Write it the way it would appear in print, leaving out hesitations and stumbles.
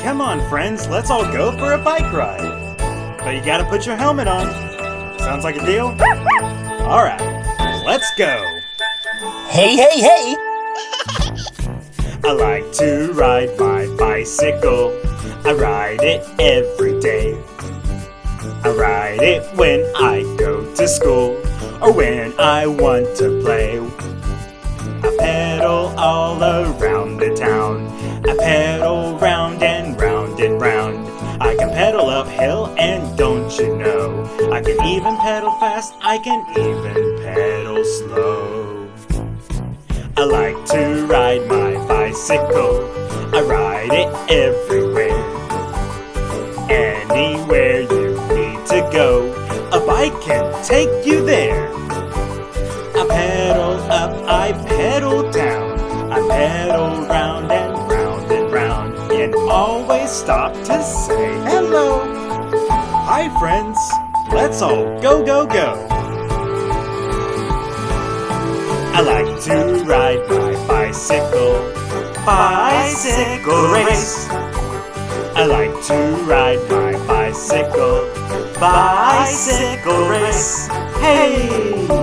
Come on, friends, let's all go for a bike ride. But you gotta put your helmet on. Sounds like a deal? Alright, let's go. Hey, hey, hey! I like to ride my bicycle. I ride it every day. I ride it when I go to school or when I want to play. I pedal all around the town. I pedal round and round and round. I can pedal uphill and don't you know, I can even pedal fast, I can even pedal slow. I like to ride my bicycle. I ride it everywhere. Anywhere you need to go, a bike can take you there. I pedal up, I pedal down. I pedal round and round and round, and always stop to say hello. Hi friends, let's all go, go, go. I like to ride my bicycle. Bicycle race. I like to ride my bicycle. Bicycle race. Hey!